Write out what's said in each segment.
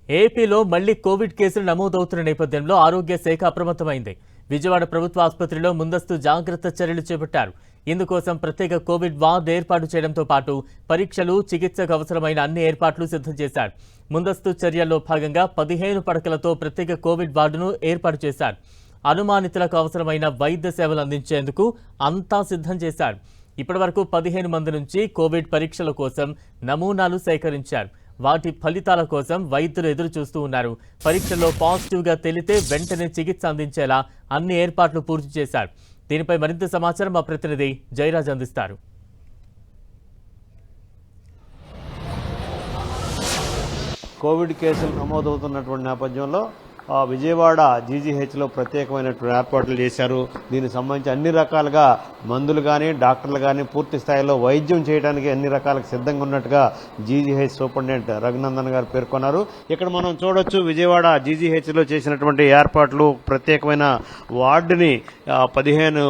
ఏపీలో మళ్లీ కోవిడ్ కేసులు నమోదవుతున్న నేపథ్యంలో ఆరోగ్య శాఖ అప్రమత్తమైంది. విజయవాడ ప్రభుత్వ ఆసుపత్రిలో ముందస్తు జాగ్రత్త చర్యలు చేపట్టారు. ఇందుకోసం ప్రత్యేక కోవిడ్ వార్డు ఏర్పాటు చేయడంతో పాటు పరీక్షలు, చికిత్సకు అవసరమైన అన్ని ఏర్పాట్లు సిద్ధం చేశారు. ముందస్తు చర్యల్లో భాగంగా 15 పడకలతో ప్రత్యేక కోవిడ్ వార్డును ఏర్పాటు చేశారు. అనుమానితులకు అవసరమైన వైద్య సేవలు అందించేందుకు అంతా సిద్ధం చేశారు. ఇప్పటివరకు 15 మంది నుంచి కోవిడ్ పరీక్షల కోసం నమూనాలు సేకరించారు. వాటి ఫలితాల కోసం వైద్యులు ఎదురు చూస్తూ ఉన్నారు. పరీక్షల్లో పాజిటివ్గా తేలితే వెంటనే చికిత్స అందించేలా అన్ని ఏర్పాట్లు పూర్తి చేశారు. దీనిపై మరింత సమాచారం మా ప్రతినిధి జయరాజ్ అందిస్తారు. కోవిడ్ కేసులు నమోదవుతున్నటువంటి నేపథ్యంలో విజయవాడ జీజీహెచ్లో ప్రత్యేకమైనటువంటి ఏర్పాట్లు చేశారు. దీనికి సంబంధించి అన్ని రకాలుగా మందులు కానీ డాక్టర్లు కానీ పూర్తి స్థాయిలో వైద్యం చేయడానికి అన్ని రకాలకు సిద్ధంగా ఉన్నట్టుగా జీజీహెచ్ సూపరింటెండెంట్ రఘునందన్ గారు పేర్కొన్నారు. ఇక్కడ మనం చూడొచ్చు విజయవాడ జీజీహెచ్లో చేసినటువంటి ఏర్పాట్లు ప్రత్యేకమైన వార్డుని 15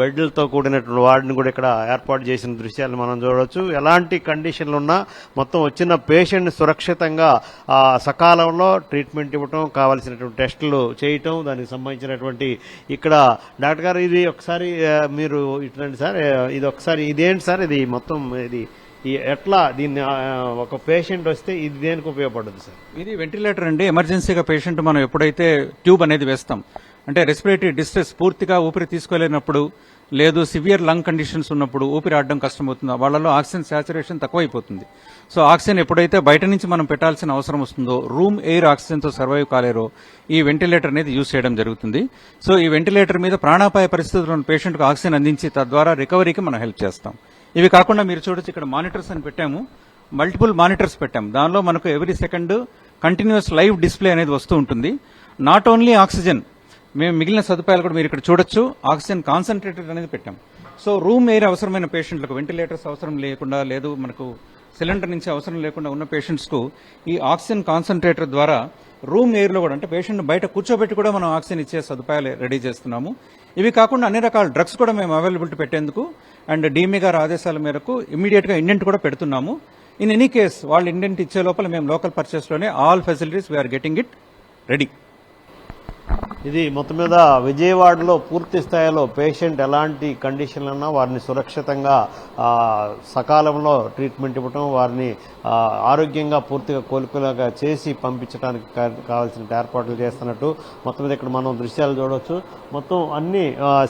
బెడ్లతో కూడినటువంటి వార్డుని కూడా ఇక్కడ ఏర్పాటు చేసిన దృశ్యాలు మనం చూడవచ్చు. ఎలాంటి కండిషన్లు ఉన్నా మొత్తం వచ్చిన పేషెంట్ సురక్షితంగా సకాలంలో ట్రీట్మెంట్ ఇవ్వటం, కావాల్సిన టెస్టులు చేయటం, దానికి సంబంధించినటువంటి ఇక్కడ డాక్టర్ గారు ఇది ఒకసారి మీరు ఇట్లాంటి సార్ ఇది ఒకసారి ఇదేంటి సార్ ఇది మొత్తం ఇది ఎట్లా దీన్ని ఒక పేషెంట్ వస్తే ఇది దేనికి ఉపయోగపడుతుంది సార్? ఇది వెంటిలేటర్ అండి. ఎమర్జెన్సీగా పేషెంట్ మనం ఎప్పుడైతే ట్యూబ్ అనేది వేస్తాం అంటే రెస్పిరేటరీ డిస్ట్రెస్ పూర్తిగా ఊపిరి తీసుకోలేనప్పుడు లేదు సివియర్ లంగ్ కండిషన్స్ ఉన్నప్పుడు ఊపిరి ఆడడం కష్టమవుతుంది. వాళ్ళలో ఆక్సిజన్ శాచురేషన్ తక్కువైపోతుంది. సో ఆక్సిజన్ ఎప్పుడైతే బయట నుంచి మనం పెట్టాల్సిన అవసరం వస్తుందో రూమ్ ఎయిర్ ఆక్సిజన్తో సర్వైవ్ కాలేరో ఈ వెంటిలేటర్ అనేది యూజ్ చేయడం జరుగుతుంది. సో ఈ వెంటిలేటర్ మీద ప్రాణాపాయ పరిస్థితుల్లో ఉన్న పేషెంట్కు ఆక్సిజన్ అందించి తద్వారా రికవరీకి మనం హెల్ప్ చేస్తాం. ఇవి కాకుండా మీరు చూడొచ్చు ఇక్కడ మానిటర్స్ అని పెట్టాము, మల్టిపుల్ మానిటర్స్ పెట్టాము. దానిలో మనకు every second continuous live display అనేది వస్తూ ఉంటుంది. నాట్ ఓన్లీ ఆక్సిజన్, మేము మిగిలిన సదుపాయాలు కూడా మీరు ఇక్కడ చూడొచ్చు. ఆక్సిజన్ కాన్సన్ట్రేటర్ అనేది పెట్టాం. సో రూమ్ ఎయిర్ అవసరమైన పేషెంట్లకు వెంటిలేటర్స్ అవసరం లేకుండా లేదు మనకు సిలిండర్ నుంచి అవసరం లేకుండా ఉన్న పేషెంట్స్కు ఈ ఆక్సిజన్ కాన్సన్ట్రేటర్ ద్వారా రూమ్ ఎయిర్లో కూడా అంటే పేషెంట్ బయట కూర్చోబెట్టి కూడా మనం ఆక్సిజన్ ఇచ్చే సదుపాయాలు రెడీ చేస్తున్నాము. ఇవి కాకుండా అన్ని రకాల డ్రగ్స్ కూడా మేము అవైలబిలిటీ పెట్టేందుకు అండ్ డీఎంఈ గారి ఆదేశాల మేరకు ఇమ్మీడియట్గా ఇండెంట్ కూడా పెడుతున్నాము. ఇన్ ఎనీ కేస్ వాళ్ళు ఇండెంట్ ఇచ్చే లోపల మేము లోకల్ పర్చేస్లోనే all facilities we're getting it ready. ఇది మొత్తం మీద విజయవాడలో పూర్తి స్థాయిలో పేషెంట్ ఎలాంటి కండిషన్లు ఉన్నా వారిని సురక్షితంగా సకాలంలో ట్రీట్మెంట్ ఇవ్వటం, వారిని ఆరోగ్యంగా పూర్తిగా కోలుకునేలాగా చేసి పంపించడానికి కావాల్సిన ఏర్పాట్లు చేస్తున్నట్టు మొత్తం మీద ఇక్కడ మనం దృశ్యాలు చూడవచ్చు. మొత్తం అన్ని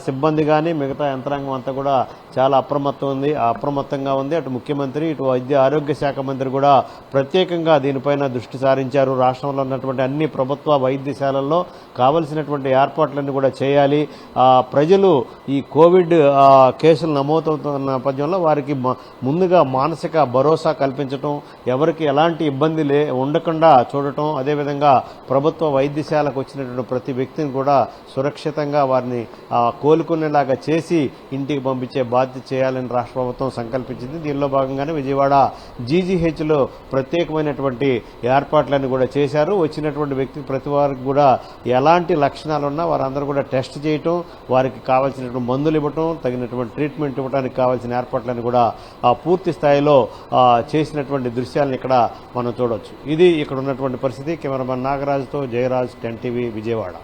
సిబ్బంది కానీ మిగతా యంత్రాంగం అంతా కూడా చాలా అప్రమత్తంగా ఉంది. అటు ముఖ్యమంత్రి, ఇటు వైద్య ఆరోగ్య శాఖ మంత్రి కూడా ప్రత్యేకంగా దీనిపైన దృష్టి సారించారు. రాష్ట్రంలో ఉన్నటువంటి అన్ని ప్రభుత్వ వైద్యశాలల్లో కావలసినటువంటి ఏర్పాట్లన్నీ కూడా చేయాలి. ప్రజలు ఈ కోవిడ్ కేసులు నమోదవుతున్న నేపథ్యంలో వారికి ముందుగా మానసిక భరోసా కల్పించడం, ఎవరికి ఎలాంటి ఇబ్బంది ఉండకుండా చూడటం, అదేవిధంగా ప్రభుత్వ వైద్యశాలకు వచ్చినటువంటి ప్రతి వ్యక్తిని కూడా సురక్షితంగా వారిని కోలుకునేలాగా చేసి ఇంటికి పంపించే బాధ్యత చేయాలని రాష్ట్ర ప్రభుత్వం సంకల్పించింది. దీనిలో భాగంగానే విజయవాడ జీజీహెచ్లో ప్రత్యేకమైనటువంటి ఏర్పాట్లన్నీ కూడా చేశారు. వచ్చినటువంటి వ్యక్తికి ప్రతి వారికి కూడా ఎలాంటి లక్షణాలున్నా వారందరూ కూడా టెస్ట్ చేయటం, వారికి కావాల్సినటువంటి మందులు ఇవ్వటం, తగినటువంటి ట్రీట్మెంట్ ఇవ్వడానికి కావాల్సిన ఏర్పాట్లను కూడా పూర్తి స్థాయిలో చేసినటువంటి దృశ్యాలను ఇక్కడ మనం చూడవచ్చు. ఇది ఇక్కడ ఉన్నటువంటి పరిస్థితి. కెమెరామెన్ నాగరాజుతో జయరాజ్, 10 టీవీ, విజయవాడ.